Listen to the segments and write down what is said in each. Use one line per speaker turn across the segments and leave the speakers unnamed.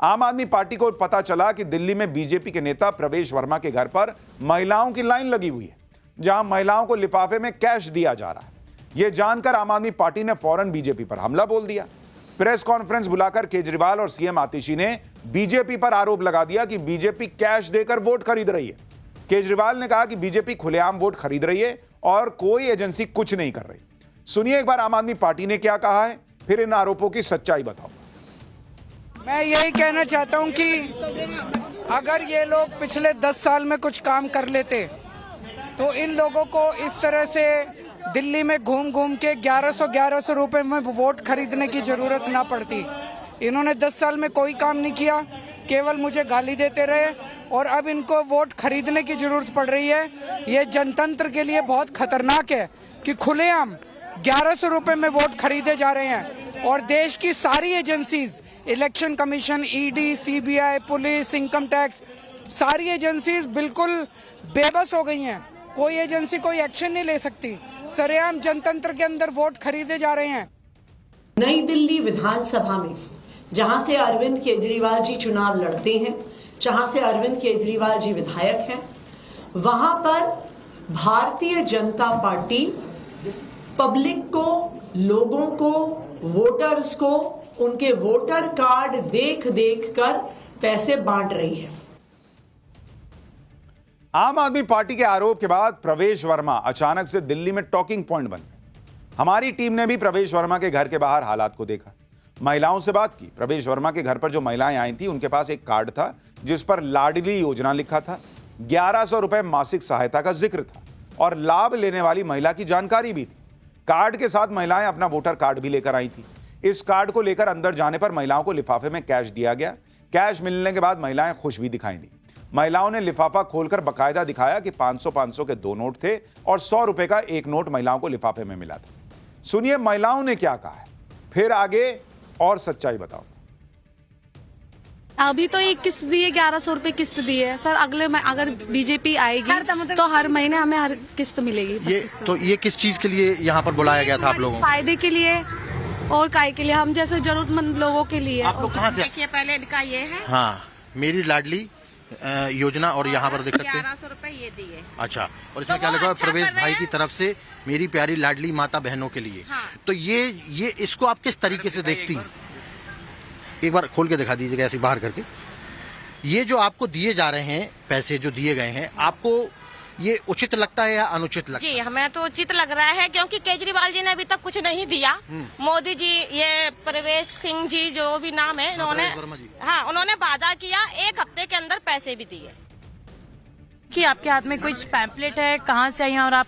आम आदमी पार्टी को पता चला कि दिल्ली में बीजेपी के नेता प्रवेश वर्मा के घर पर महिलाओं की लाइन लगी हुई है, जहां महिलाओं को लिफाफे में कैश दिया जा रहा है। यह जानकर आम आदमी पार्टी ने फौरन बीजेपी पर हमला बोल दिया। प्रेस कॉन्फ्रेंस बुलाकर केजरीवाल और सीएम आतिशी ने बीजेपी पर आरोप लगा दिया कि बीजेपी कैश देकर वोट खरीद रही है। केजरीवाल ने कहा कि बीजेपी खुलेआम वोट खरीद रही है और कोई एजेंसी कुछ नहीं कर रही। सुनिए एक बार आम आदमी पार्टी ने क्या कहा है, फिर इन आरोपों की सच्चाई बताओ।
मैं यही कहना चाहता हूं कि अगर ये लोग पिछले 10 साल में कुछ काम कर लेते तो इन लोगों को इस तरह से दिल्ली में घूम घूम के 1100 रुपए में वोट खरीदने की जरूरत ना पड़ती। इन्होंने 10 साल में कोई काम नहीं किया, केवल मुझे गाली देते रहे और अब इनको वोट खरीदने की जरूरत पड़ रही है। ये जनतंत्र के लिए बहुत खतरनाक है कि खुलेआम 1100 रुपए में वोट खरीदे जा रहे हैं और देश की सारी agencies, election commission, ED, CBI, police, income tax, सारी एजेंसीज बिल्कुल बेबस हो गई हैं। कोई एजेंसी कोई एक्शन नहीं ले सकती। सरेआम जनतंत्र के अंदर वोट खरीदे जा रहे हैं।
नई दिल्ली विधानसभा में जहां से अरविंद केजरीवाल जी चुनाव लड़ते हैं, जहां से अरविंद केजरीवाल जी विधायक हैं, वहां पर भारतीय जनता पार्टी पब्लिक को, लोगों को, वोटर्स को उनके वोटर कार्ड देख देख कर पैसे बांट रही है।
आम आदमी पार्टी के आरोप के बाद प्रवेश वर्मा अचानक से दिल्ली में टॉकिंग पॉइंट बन गए। हमारी टीम ने भी प्रवेश वर्मा के घर के बाहर हालात को देखा, महिलाओं से बात की। प्रवेश वर्मा के घर पर जो महिलाएं आई थी उनके पास एक कार्ड था जिस पर लाडली योजना लिखा था, 1100 रुपए मासिक सहायता का जिक्र था और लाभ लेने वाली महिला की जानकारी भी थी। कार्ड के साथ महिलाएं अपना वोटर कार्ड भी लेकर आई थी। इस कार्ड को लेकर अंदर जाने पर महिलाओं को लिफाफे में कैश दिया गया। कैश मिलने के बाद महिलाएं खुश भी दिखाई दी। महिलाओं ने लिफाफा खोलकर बकायदा दिखाया कि 500 के 2 नोट थे और 100 रुपए का एक नोट महिलाओं को लिफाफे में मिला था। सुनिए महिलाओं ने क्या कहा है, फिर आगे और सच्चाई बताओ।
अभी तो एक किस्त दी है, 1100 रुपए किस्त दी है सर। अगले में अगर बीजेपी आएगी तो हर महीने हमें हर किस्त मिलेगी।
ये किस चीज के लिए यहाँ पर बुलाया गया था आप लोगों को?
फायदे के लिए और काय के लिए, हम जैसे जरूरतमंद लोगों के लिए।
आप लोग कहाँ से?
देखिए पहले इनका ये है,
हाँ, मेरी लाडली योजना, और यहाँ पर देख सकते हैं
1100 रुपए ये दिए।
अच्छा, और इसमें क्या लिखा है? प्रवेश भाई की तरफ से मेरी प्यारी लाडली माता बहनों के लिए।
हाँ।
तो ये इसको आप किस तरीके से देखती हैं? एक बार खोल के दिखा दीजिएगा ऐसे बाहर करके। ये जो आपको दिए जा रहे हैं पैसे, जो दिए गए हैं, आपको ये उचित लगता है या अनुचित लगता है?
जी हमें तो उचित लग रहा है, क्योंकि केजरीवाल जी ने अभी तक कुछ नहीं दिया। मोदी जी, ये प्रवेश सिंह जी जो भी नाम है, इन्होंने उन्होंने वादा किया, 1 हफ्ते के अंदर पैसे भी दिए।
कि आपके हाथ में कुछ पैम्पलेट है, कहाँ से आई हैं और आप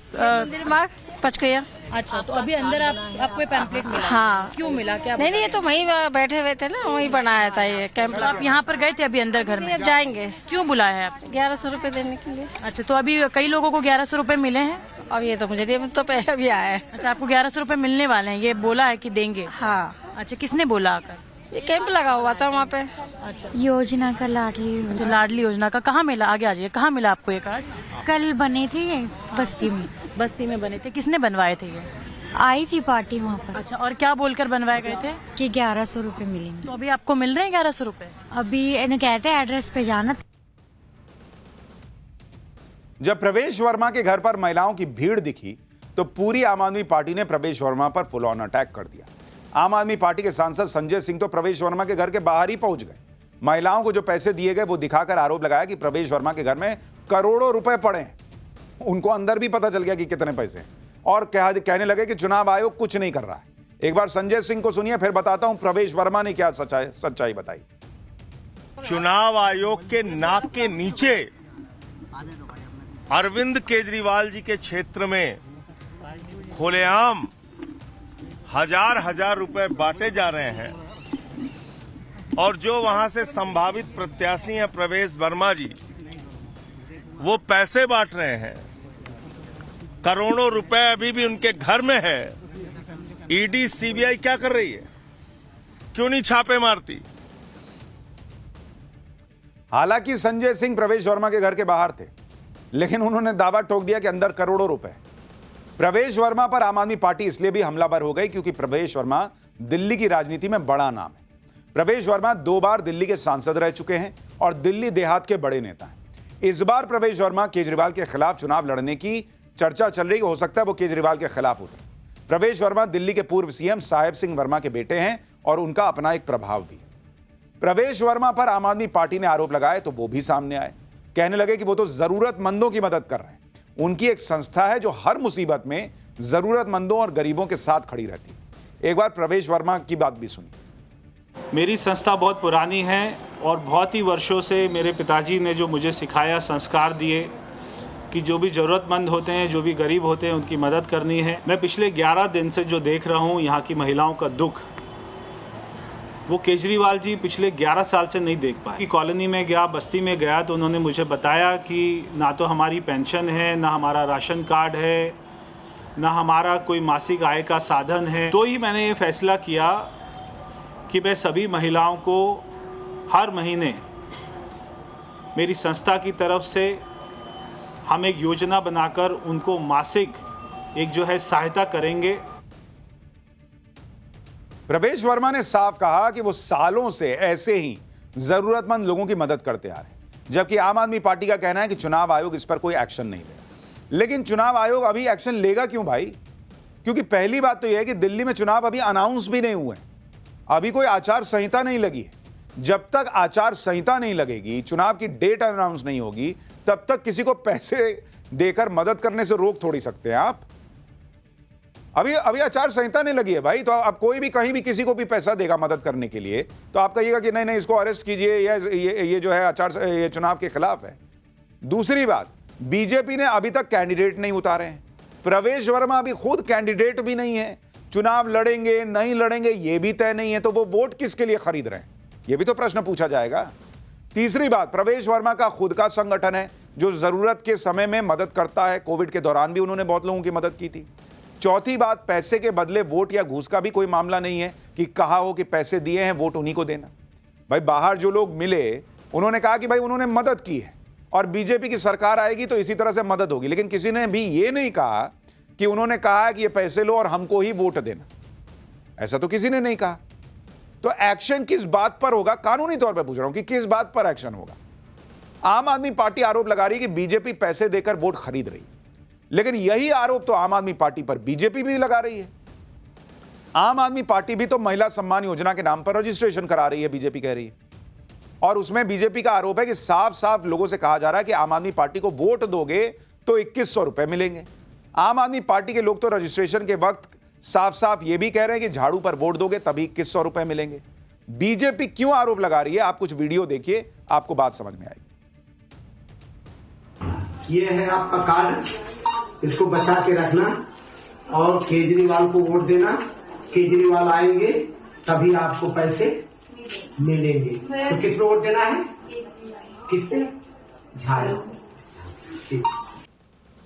पच गया।
अच्छा, तो अभी अंदर आपको पैम्पलेट मिला?
हाँ।
क्यों मिला? क्या?
नहीं, ये तो वहीं बैठे हुए थे ना, वहीं बनाया था ये कैंप।
तो आप यहाँ पर गए थे अभी अंदर घर में?
अब जाएंगे।
क्यों बुलाया है आपको?
1100 रुपए देने के लिए।
अच्छा, तो अभी कई लोगों को 1100 रुपए मिले हैं?
अब ये तो मुझे नहीं, तो पहले अभी आया है।
अच्छा, आपको 1100 रुपए मिलने वाले हैं, ये बोला है कि देंगे?
हाँ।
अच्छा, किसने बोला आकर?
ये कैंप लगा हुआ था वहाँ पे।
अच्छा,
योजना का लाडली
अच्छा, लाडली योजना का कहाँ मिला? आगे आ जाइए, कहाँ मिला आपको ये कार्ड?
कल बने थे ये बस्ती में।
बस्ती में बने थे? किसने बनवाए थे ये?
आई थी पार्टी वहाँ पर।
अच्छा, और क्या बोलकर बनवाए गए थे?
कि 1100 रुपए मिलेंगे।
तो अभी आपको मिल रहे हैं 1100 रुपए?
अभी इन्हें कहते हैं एड्रेस पे जाना।
जब प्रवेश वर्मा के घर पर महिलाओं की भीड़ दिखी तो पूरी आम आदमी पार्टी ने प्रवेश वर्मा पर फुल ऑन अटैक कर दिया। आम आदमी पार्टी के सांसद संजय सिंह तो प्रवेश वर्मा के घर के बाहर ही पहुंच गए। महिलाओं को जो पैसे दिए गए वो दिखाकर आरोप लगाया कि प्रवेश वर्मा के घर में करोड़ों रुपए पड़े हैं। उनको अंदर भी पता चल गया कि कितने पैसे हैं और कहने लगे कि चुनाव आयोग कुछ नहीं कर रहा है। एक बार संजय सिंह को सुनिए, फिर बताता हूं प्रवेश वर्मा ने क्या सच्चाई बताई।
चुनाव आयोग के नाक के नीचे अरविंद केजरीवाल जी के क्षेत्र में खुलेआम हजार रुपए बांटे जा रहे हैं और जो वहां से संभावित प्रत्याशी हैं प्रवेश वर्मा जी, वो पैसे बांट रहे हैं। करोड़ों रुपए अभी भी उनके घर में है। ईडी, सीबीआई क्या कर रही है? क्यों नहीं छापे मारती?
हालांकि संजय सिंह प्रवेश वर्मा के घर के बाहर थे, लेकिन उन्होंने दावा ठोक दिया कि अंदर करोड़ों रुपए। प्रवेश वर्मा पर आम आदमी पार्टी इसलिए भी हमलावर हो गई क्योंकि प्रवेश वर्मा दिल्ली की राजनीति में बड़ा नाम है। प्रवेश वर्मा 2 बार दिल्ली के सांसद रह चुके हैं और दिल्ली देहात के बड़े नेता हैं। इस बार प्रवेश वर्मा केजरीवाल के खिलाफ चुनाव लड़ने की चर्चा चल रही, हो सकता है वो केजरीवाल के खिलाफ उतरे। प्रवेश वर्मा दिल्ली के पूर्व सीएम साहेब सिंह वर्मा के बेटे हैं और उनका अपना एक प्रभाव भी। प्रवेश वर्मा पर आम आदमी पार्टी ने आरोप लगाए तो वो भी सामने आए, कहने लगे कि वो तो जरूरतमंदों की मदद कर रहे हैं। उनकी एक संस्था है जो हर मुसीबत में जरूरतमंदों और गरीबों के साथ खड़ी रहती है। एक बार प्रवेश वर्मा की बात भी सुनिए।
मेरी संस्था बहुत पुरानी है और बहुत ही वर्षों से मेरे पिताजी ने जो मुझे सिखाया, संस्कार दिए कि जो भी ज़रूरतमंद होते हैं, जो भी गरीब होते हैं, उनकी मदद करनी है। मैं पिछले 11 दिन से जो देख रहा हूँ यहाँ की महिलाओं का दुख, वो केजरीवाल जी पिछले 11 साल से नहीं देख पाए। कॉलोनी में गया, बस्ती में गया तो उन्होंने मुझे बताया कि ना तो हमारी पेंशन है, ना हमारा राशन कार्ड है, ना हमारा कोई मासिक आय का साधन है। तो ही मैंने ये फैसला किया कि मैं सभी महिलाओं को हर महीने मेरी संस्था की तरफ से हम एक योजना बनाकर उनको मासिक एक जो है सहायता करेंगे।
प्रवेश वर्मा ने साफ कहा कि वो सालों से ऐसे ही जरूरतमंद लोगों की मदद करते आ रहे हैं, जबकि आम आदमी पार्टी का कहना है कि चुनाव आयोग इस पर कोई एक्शन नहीं लेगा। लेकिन चुनाव आयोग अभी एक्शन लेगा क्यों भाई? क्योंकि पहली बात तो यह है कि दिल्ली में चुनाव अभी अनाउंस भी नहीं हुए, अभी कोई आचार संहिता नहीं लगी है। जब तक आचार संहिता नहीं लगेगी, चुनाव की डेट अनाउंस नहीं होगी, तब तक किसी को पैसे देकर मदद करने से रोक थोड़ी सकते हैं आप। अभी आचार संहिता नहीं लगी है भाई, तो अब कोई भी कहीं भी किसी को भी पैसा देगा मदद करने के लिए तो आप कहिएगा कि नहीं इसको अरेस्ट कीजिए, या ये जो है ये चुनाव के खिलाफ है। दूसरी बात, बीजेपी ने अभी तक कैंडिडेट नहीं उतारे हैं। प्रवेश वर्मा अभी खुद कैंडिडेट भी नहीं है, चुनाव लड़ेंगे नहीं लड़ेंगे ये भी तय नहीं है, तो वो वोट किसके लिए खरीद रहे हैं, ये भी तो प्रश्न पूछा जाएगा। तीसरी बात, प्रवेश वर्मा का खुद का संगठन है जो जरूरत के समय में मदद करता है। कोविड के दौरान भी उन्होंने बहुत लोगों की मदद की थी। चौथी बात, पैसे के बदले वोट या घूस का भी कोई मामला नहीं है कि कहा हो कि पैसे दिए हैं वोट उन्हीं को देना। भाई बाहर जो लोग मिले उन्होंने कहा कि भाई उन्होंने मदद की है और बीजेपी की सरकार आएगी तो इसी तरह से मदद होगी, लेकिन किसी ने भी ये नहीं कहा कि उन्होंने कहा कि ये पैसे लो और हमको ही वोट देना, ऐसा तो किसी ने नहीं कहा। तो एक्शन किस बात पर होगा? कानूनी तौर पर पूछ रहा हूं कि किस बात पर एक्शन होगा। आम आदमी पार्टी आरोप लगा रही है कि बीजेपी पैसे देकर वोट खरीद रही, लेकिन यही आरोप तो आम आदमी पार्टी पर बीजेपी भी लगा रही है। आम आदमी पार्टी भी तो महिला सम्मान योजना के नाम पर रजिस्ट्रेशन करा रही है, बीजेपी कह रही है, और उसमें बीजेपी का आरोप है कि साफ साफ लोगों से कहा जा रहा है कि आम आदमी पार्टी को वोट दोगे तो 2100 रुपए मिलेंगे। आम आदमी पार्टी के लोग तो रजिस्ट्रेशन के वक्त साफ साफ ये भी कह रहे हैं कि झाड़ू पर वोट दोगे तभी 2100 रुपए मिलेंगे। बीजेपी क्यों आरोप लगा रही है? आप कुछ वीडियो देखिए, आपको बात समझ में आएगी।
ये है आपका कार्ड, इसको बचा के रखना और केजरीवाल को वोट देना। केजरीवाल आएंगे तभी आपको पैसे मिलेंगे। तो किस पे वोट देना है? किस पे? झाड़ू।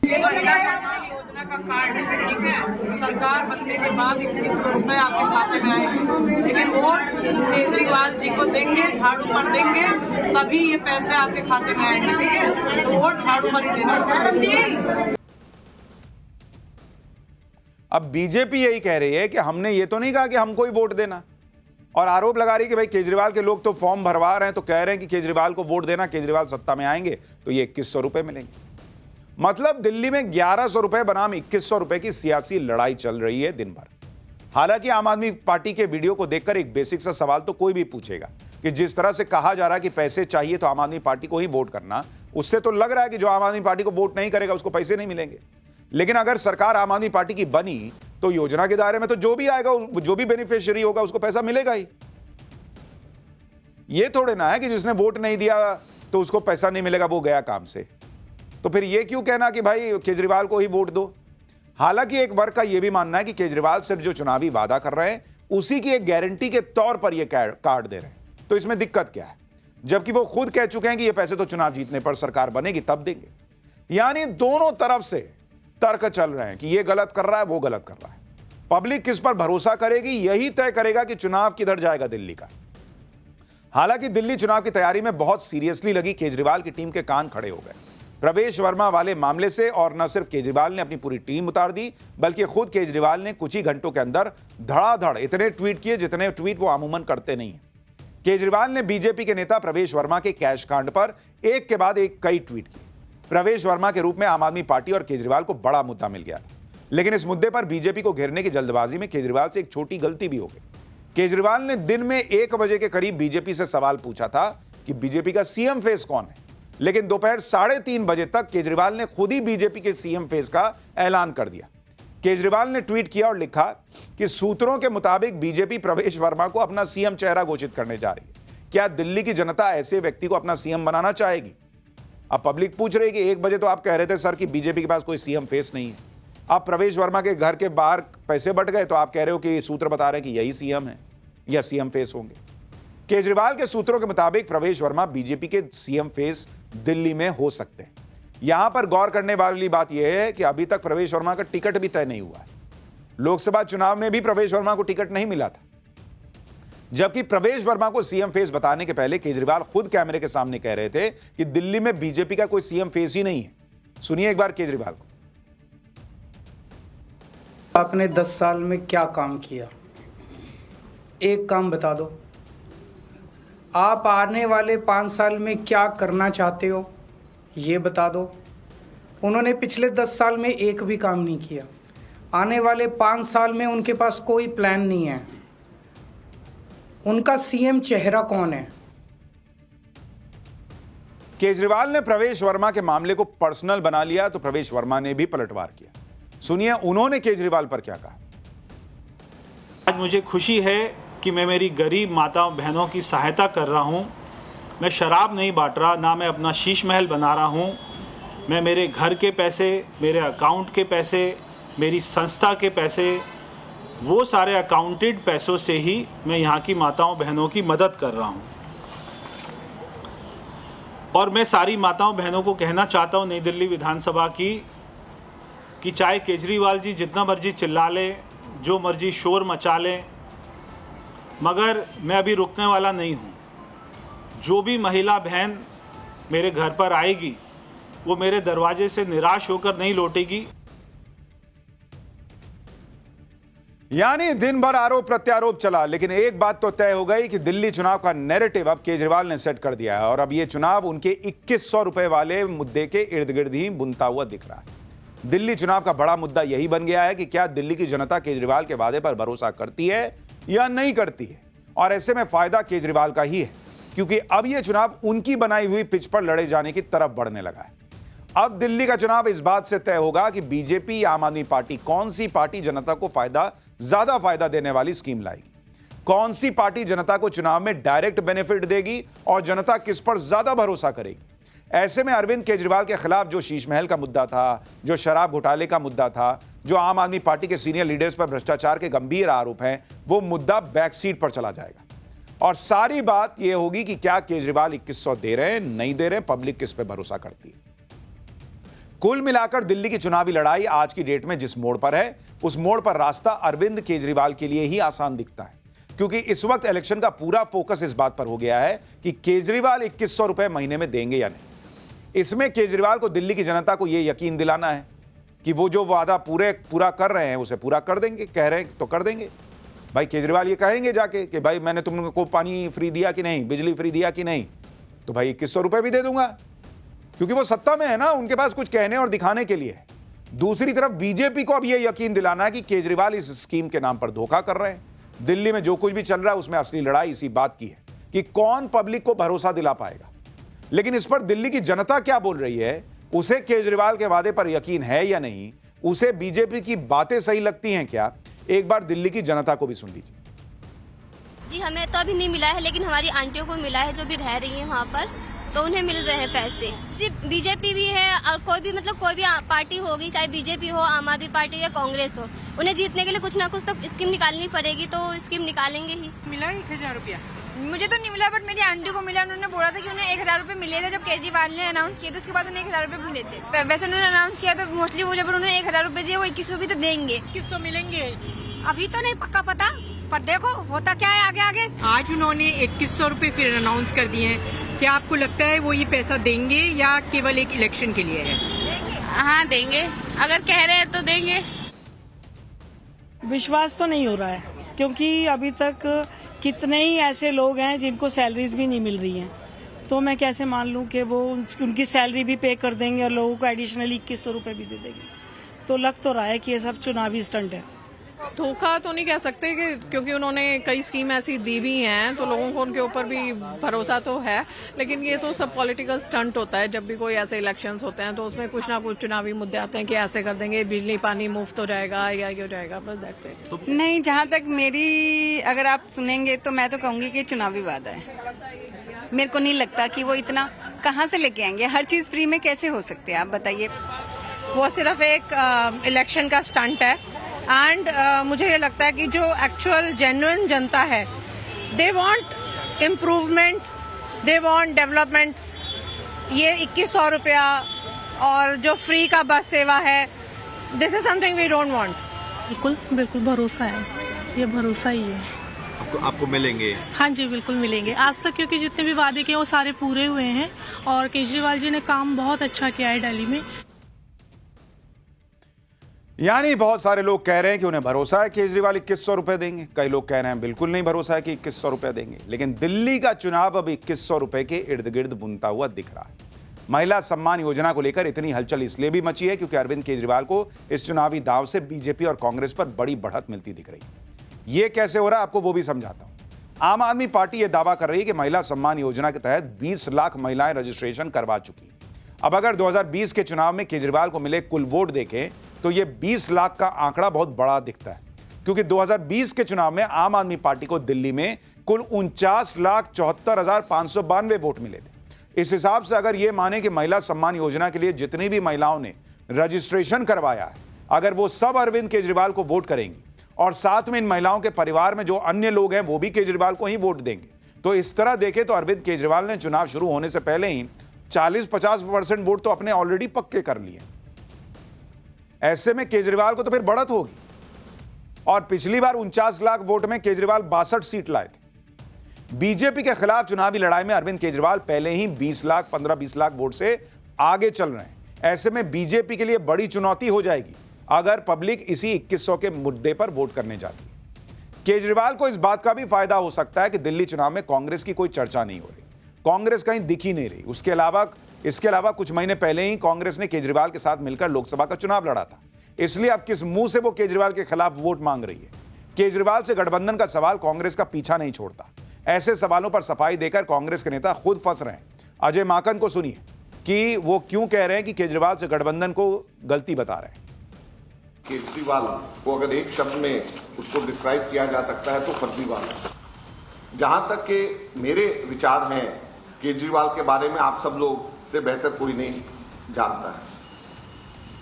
योजना का कार्ड है, ठीक है। सरकार बनने के बाद 2100 रुपए आपके खाते में आएंगे, लेकिन वोट केजरीवाल जी को देंगे, झाड़ू पर देंगे, तभी ये पैसे आपके खाते में आएंगे, ठीक है। तो वोट झाड़ू पर ही देना।
अब बीजेपी यही कह रही है कि हमने ये तो नहीं कहा कि हमको ही वोट देना, और आरोप लगा रही है कि भाई केजरीवाल के लोग तो फॉर्म भरवा रहे हैं तो कह रहे हैं कि केजरीवाल को वोट देना, केजरीवाल सत्ता में आएंगे तो ये 2100 रुपए मिलेंगे। मतलब दिल्ली में 1100 रुपए बनाम 2100 रुपए की सियासी लड़ाई चल रही है दिन भर। हालांकि आम आदमी पार्टी के वीडियो को देखकर एक बेसिक सा सवाल तो कोई भी पूछेगा कि जिस तरह से कहा जा रहा है कि पैसे चाहिए तो आम आदमी पार्टी को ही वोट करना, उससे तो लग रहा है कि जो आम आदमी पार्टी को वोट नहीं करेगा उसको पैसे नहीं मिलेंगे। लेकिन अगर सरकार आम आदमी पार्टी की बनी तो योजना के दायरे में तो जो भी आएगा, जो भी बेनिफिशियरी होगा उसको पैसा मिलेगा ही। ये थोड़े ना है कि जिसने वोट नहीं दिया तो उसको पैसा नहीं मिलेगा, वो गया काम से। तो फिर ये क्यों कहना कि भाई केजरीवाल को ही वोट दो? हालांकि एक वर्ग का यह भी मानना है कि केजरीवाल सिर्फ जो चुनावी वादा कर रहे हैं उसी की एक गारंटी के तौर पर यह कार्ड दे रहे हैं, तो इसमें दिक्कत क्या है? जबकि वो खुद कह चुके हैं कि ये पैसे तो चुनाव जीतने पर सरकार बनेगी तब देंगे। यानी दोनों तरफ से तर्क चल रहे हैं कि ये गलत कर रहा है, वो गलत कर रहा है। पब्लिक किस पर भरोसा करेगी यही तय करेगा कि चुनाव किधर जाएगा दिल्ली का। हालांकि दिल्ली चुनाव की तैयारी में बहुत सीरियसली लगी केजरीवाल की टीम के कान खड़े हो गए प्रवेश वर्मा वाले मामले से, और न सिर्फ केजरीवाल ने अपनी पूरी टीम उतार दी बल्कि खुद केजरीवाल ने कुछ ही घंटों के अंदर धड़ाधड़ इतने ट्वीट किए जितने ट्वीट वो अमूमन करते नहीं हैं। केजरीवाल ने बीजेपी के नेता प्रवेश वर्मा के कैश कांड पर एक के बाद एक कई ट्वीट किए। प्रवेश वर्मा के रूप में आम आदमी पार्टी और केजरीवाल को बड़ा मुद्दा मिल गया था, लेकिन इस मुद्दे पर बीजेपी को घेरने की जल्दबाजी में केजरीवाल से एक छोटी गलती भी हो गई। केजरीवाल ने दिन में 1 बजे के करीब बीजेपी से सवाल पूछा था कि बीजेपी का सीएम फेस कौन है, लेकिन दोपहर 3:30 बजे तक केजरीवाल ने खुद ही बीजेपी के सीएम फेस का ऐलान कर दिया। केजरीवाल ने ट्वीट किया और लिखा कि सूत्रों के मुताबिक बीजेपी प्रवेश वर्मा को अपना सीएम चेहरा घोषित करने जा रही है। क्या दिल्ली की जनता ऐसे व्यक्ति को अपना सीएम बनाना चाहेगी? अब पब्लिक पूछ रही है कि 1 बजे तो आप कह रहे थे सर कि बीजेपी के पास कोई सीएम फेस नहीं है, अब प्रवेश वर्मा के घर के बाहर पैसे बट गए तो आप कह रहे हो कि सूत्र बता रहे हैं कि यही सीएम है या सीएम फेस होंगे। केजरीवाल के सूत्रों के मुताबिक प्रवेश वर्मा बीजेपी के सीएम फेस दिल्ली में हो सकते हैं। यहां पर गौर करने वाली बात यह है कि अभी तक प्रवेश वर्मा का टिकट भी तय नहीं हुआ है। लोकसभा चुनाव में भी प्रवेश वर्मा को टिकट नहीं मिला था, जबकि प्रवेश वर्मा को सीएम फेस बताने के पहले केजरीवाल खुद कैमरे के सामने कह रहे थे कि दिल्ली में बीजेपी का कोई सीएम फेस ही नहीं है। सुनिए एक बार केजरीवाल को।
आपने 10 साल में क्या काम किया? एक काम बता दो। आप आने वाले 5 साल में क्या करना चाहते हो, ये बता दो। उन्होंने पिछले 10 साल में एक भी काम नहीं किया। आने वाले 5 साल में उनके पास कोई प्लान नहीं है। उनका सीएम चेहरा कौन है?
केजरीवाल ने प्रवेश वर्मा के मामले को पर्सनल बना लिया तो प्रवेश वर्मा ने भी पलटवार किया। सुनिए उन्होंने केजरीवाल पर क्या कहा।
आज मुझे खुशी है कि मैं मेरी गरीब माताओं बहनों की सहायता कर रहा हूं। मैं शराब नहीं बांट रहा, ना मैं अपना शीश महल बना रहा हूं। मैं मेरे घर के पैसे, मेरे अकाउंट के पैसे, मेरी संस्था के पैसे, वो सारे अकाउंटेड पैसों से ही मैं यहाँ की माताओं बहनों की मदद कर रहा हूँ। और मैं सारी माताओं बहनों को कहना चाहता हूँ नई दिल्ली विधानसभा की कि चाहे केजरीवाल जी जितना मर्जी चिल्ला लें, जो मर्जी शोर मचा लें, मगर मैं अभी रुकने वाला नहीं हूँ। जो भी महिला बहन मेरे घर पर आएगी वो मेरे दरवाजे से निराश होकर नहीं लौटेगी।
यानी दिन भर आरोप प्रत्यारोप चला, लेकिन एक बात तो तय हो गई कि दिल्ली चुनाव का नैरेटिव अब केजरीवाल ने सेट कर दिया है और अब ये चुनाव उनके 2100 रुपए वाले मुद्दे के इर्द गिर्द ही बुनता हुआ दिख रहा है। दिल्ली चुनाव का बड़ा मुद्दा यही बन गया है कि क्या दिल्ली की जनता केजरीवाल के वादे पर भरोसा करती है या नहीं करती है, और ऐसे में फायदा केजरीवाल का ही है क्योंकि अब यह चुनाव उनकी बनाई हुई पिच पर लड़े जाने की तरफ बढ़ने लगा है। अब दिल्ली का चुनाव इस बात से तय होगा कि बीजेपी या आम आदमी पार्टी, कौन सी पार्टी जनता को ज्यादा फायदा देने वाली स्कीम लाएगी, कौन सी पार्टी जनता को चुनाव में डायरेक्ट बेनिफिट देगी और जनता किस पर ज्यादा भरोसा करेगी। ऐसे में अरविंद केजरीवाल के खिलाफ जो शीश महल का मुद्दा था, जो शराब घोटाले का मुद्दा था, जो आम आदमी पार्टी के सीनियर लीडर्स पर भ्रष्टाचार के गंभीर आरोप हैं, वो मुद्दा बैक सीट पर चला जाएगा और सारी बात यह होगी कि क्या केजरीवाल 2100 दे रहे हैं, नहीं दे रहे हैं, पब्लिक किस पे भरोसा करती है। कुल मिलाकर दिल्ली की चुनावी लड़ाई आज की डेट में जिस मोड़ पर है, उस मोड़ पर रास्ता अरविंद केजरीवाल के लिए ही आसान दिखता है क्योंकि इस वक्त इलेक्शन का पूरा फोकस इस बात पर हो गया है कि केजरीवाल 2100 रुपए महीने में देंगे या नहीं। इसमें केजरीवाल को दिल्ली की जनता को यह यकीन दिलाना है कि वो जो वादा पूरा कर रहे हैं उसे पूरा कर देंगे। कह रहे हैं तो कर देंगे। भाई केजरीवाल ये कहेंगे जाके कि भाई मैंने तुमको पानी फ्री दिया कि नहीं, बिजली फ्री दिया कि नहीं, तो भाई 2100 रुपए भी दे दूंगा क्योंकि वो सत्ता में है ना, उनके पास कुछ कहने और दिखाने के लिए। दूसरी तरफ बीजेपी को अब यह यकीन दिलाना है कि केजरीवाल इस स्कीम के नाम पर धोखा कर रहे हैं। दिल्ली में जो कुछ भी चल रहा है उसमें असली लड़ाई इसी बात की है कि कौन पब्लिक को भरोसा दिला पाएगा। लेकिन इस पर दिल्ली की जनता क्या बोल रही है, उसे केजरीवाल के वादे पर यकीन है या नहीं, उसे बीजेपी की बातें सही लगती हैं क्या, एक बार दिल्ली की जनता को भी सुन लीजिए।
जी हमें तो अभी नहीं मिला है, लेकिन हमारी आंटियों को मिला है जो भी रह रही हैं वहाँ पर, तो उन्हें मिल रहे हैं पैसे। जी बीजेपी भी है और कोई भी पार्टी होगी, चाहे बीजेपी हो, आम आदमी पार्टी या कांग्रेस हो, उन्हें जीतने के लिए कुछ ना कुछ तो स्कीम निकालनी पड़ेगी, तो स्कीम निकालेंगे ही।
मिला 1000 रुपया?
मुझे तो नहीं मिला, बट मेरी आंटी को मिला। उन्होंने बोला था कि उन्हें 1000 रुपए मिले थे जब केजरीवाल ने अनाउंस किया, तो उसके बाद उन्हें 1000 रुपए मिले थे। वैसे उन्होंने अनाउंस किया तो मोस्टली वो जब उन्होंने 1000 रुपए दिए वो 2100 भी तो देंगे।
2100 मिलेंगे
अभी तो नहीं पक्का पता, पर देखो होता क्या है आगे आगे।
आज उन्होंने 2100 रुपए फिर अनाउंस कर दिए हैं। क्या आपको लगता है वो ये पैसा देंगे या केवल एक इलेक्शन के लिए है?
हाँ देंगे, अगर कह रहे हैं तो देंगे।
विश्वास तो नहीं हो रहा है क्योंकि अभी तक कितने ही ऐसे लोग हैं जिनको सैलरीज भी नहीं मिल रही हैं, तो मैं कैसे मान लूं कि वो उनकी सैलरी भी पे कर देंगे और लोगों को एडिशनली 2100 रुपये भी दे देंगे। तो लग तो रहा है कि ये सब चुनावी स्टंट है।
धोखा तो नहीं कह सकते कि क्योंकि उन्होंने कई स्कीम ऐसी दी भी हैं तो लोगों को उनके ऊपर भी भरोसा तो है, लेकिन ये तो सब पॉलिटिकल स्टंट होता है। जब भी कोई ऐसे इलेक्शंस होते हैं तो उसमें कुछ ना कुछ चुनावी मुद्दे आते हैं कि ऐसे कर देंगे, बिजली पानी मुफ्त हो जाएगा या ये हो जाएगा, बस दैट्स इट।
नहीं, जहाँ तक मेरी अगर आप सुनेंगे तो मैं तो कहूँगी कि चुनावी वादा है। मेरे को नहीं लगता कि वो इतना कहाँ से लेके आएंगे, हर चीज फ्री में कैसे हो सकते हैं आप बताइए।
वो सिर्फ एक इलेक्शन का स्टंट है एंड मुझे ये लगता है कि जो एक्चुअल जेन्युइन जनता है, they want improvement, they want development. ये 2100 रुपया और जो फ्री का बस सेवा है, this is something we don't want.
बिल्कुल बिल्कुल भरोसा है, ये भरोसा ही है।
आपको मिलेंगे?
हाँ जी, बिल्कुल मिलेंगे। आज तक क्योंकि जितने भी वादे किए वो सारे पूरे हुए हैं और केजरीवाल जी ने काम बहुत अच्छा किया है दिल्ली में।
यानी बहुत सारे लोग कह रहे हैं कि उन्हें भरोसा है केजरीवाल 2100 रुपए देंगे, कई लोग कह रहे हैं बिल्कुल नहीं भरोसा है कि 2100 रुपए देंगे। लेकिन दिल्ली का चुनाव अब 2100 रुपए के इर्द गिर्द बुनता हुआ दिख रहा है। महिला सम्मान योजना को लेकर इतनी हलचल इसलिए भी मची है क्योंकि अरविंद केजरीवाल को इस चुनावी दांव से बीजेपी और कांग्रेस पर बड़ी बढ़त मिलती दिख रही है। यह कैसे हो रहा है आपको वो भी समझाता हूं। आम आदमी पार्टी यह दावा कर रही है कि महिला सम्मान योजना के तहत 20 लाख महिलाएं रजिस्ट्रेशन करवा चुकी हैं। अब अगर 2020 के चुनाव में केजरीवाल को मिले कुल वोट देखें तो यह 20 लाख का आंकड़ा बहुत बड़ा दिखता है, क्योंकि 2020 के चुनाव में आम आदमी पार्टी को दिल्ली में कुल 49,74,592 वोट मिले थे। इस हिसाब से अगर यह माने कि महिला सम्मान योजना के लिए जितनी भी महिलाओं ने रजिस्ट्रेशन करवाया है, अगर वो सब अरविंद केजरीवाल को वोट करेंगी और साथ में इन महिलाओं के परिवार में जो अन्य लोग हैं वो भी केजरीवाल को ही वोट देंगे, तो इस तरह देखें तो अरविंद केजरीवाल ने चुनाव शुरू होने से पहले ही 40-50% वोट तो अपने ऑलरेडी पक्के कर लिए। ऐसे में केजरीवाल को तो फिर बढ़त होगी। और पिछली बार 49 लाख वोट में केजरीवाल 62 सीट लाए थे। बीजेपी के खिलाफ चुनावी लड़ाई में अरविंद केजरीवाल पहले ही 20 लाख 15-20 लाख वोट से आगे चल रहे हैं। ऐसे में बीजेपी के लिए बड़ी चुनौती हो जाएगी अगर पब्लिक इसी 2100 के मुद्दे पर वोट करने जाती है। केजरीवाल को इस बात का भी फायदा हो सकता है कि दिल्ली चुनाव में कांग्रेस की कोई चर्चा नहीं हो रही, कांग्रेस कहीं दिख ही नहीं रही। इसके अलावा कुछ महीने पहले ही कांग्रेस ने केजरीवाल के साथ मिलकर लोकसभा का चुनाव लड़ा था, इसलिए अब किस मुंह से वो केजरीवाल के खिलाफ वोट मांग रही है। केजरीवाल से गठबंधन का सवाल कांग्रेस का पीछा नहीं छोड़ता। ऐसे सवालों पर सफाई देकर कांग्रेस के नेता खुद फंस रहे हैं। अजय माकन को सुनिए कि वो क्यों कह रहे हैं कि केजरीवाल से गठबंधन को गलती बता रहे हैं।
केजरीवाल को अगर एक शब्द में उसको डिस्क्राइब किया जा सकता है तो फर्जीवाल है। जहां तक के मेरे विचार हैं केजरीवाल के बारे में, आप सब लोग से बेहतर कोई नहीं जानता है।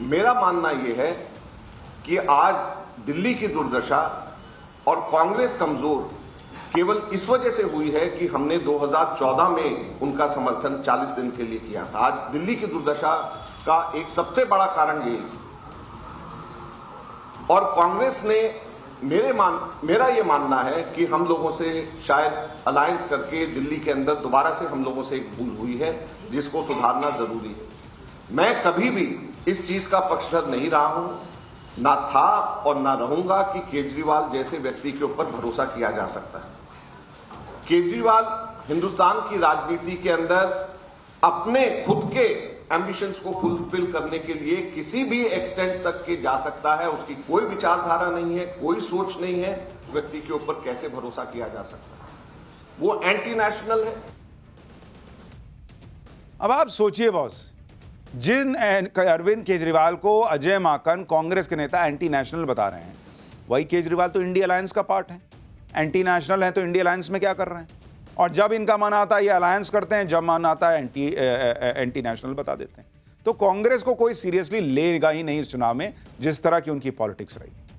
मेरा मानना यह है कि आज दिल्ली की दुर्दशा और कांग्रेस कमजोर केवल इस वजह से हुई है कि हमने 2014 में उनका समर्थन 40 दिन के लिए किया था। आज दिल्ली की दुर्दशा का एक सबसे बड़ा कारण ये, और कांग्रेस ने मेरा ये मानना है कि हम लोगों से शायद अलायंस करके दिल्ली के अंदर दोबारा से हम लोगों से एक भूल हुई है जिसको सुधारना जरूरी है। मैं कभी भी इस चीज का पक्षधर नहीं रहा हूं, ना था और ना रहूंगा कि केजरीवाल जैसे व्यक्ति के ऊपर भरोसा किया जा सकता है। केजरीवाल हिंदुस्तान की राजनीति के अंदर अपने खुद के एम्बिशंस को फुलफिल करने के लिए किसी भी एक्सटेंट तक के जा सकता है। उसकी कोई विचारधारा नहीं है, कोई सोच नहीं है, व्यक्ति के ऊपर कैसे भरोसा किया जा सकता है? वो एंटी नेशनल है।
अब आप सोचिए बॉस, जिन अरविंद केजरीवाल को अजय माकन कांग्रेस के नेता एंटी नेशनल बता रहे हैं, वही केजरीवाल तो इंडिया अलायंस का पार्ट है। एंटी नेशनल है तो इंडिया अलायंस में क्या कर रहे हैं? और जब इनका मन आता है ये अलायंस करते हैं, जब मन आता है एंटी नेशनल बता देते हैं। तो कांग्रेस को कोई सीरियसली लेगा ही नहीं इस चुनाव में, जिस तरह की उनकी पॉलिटिक्स रही है।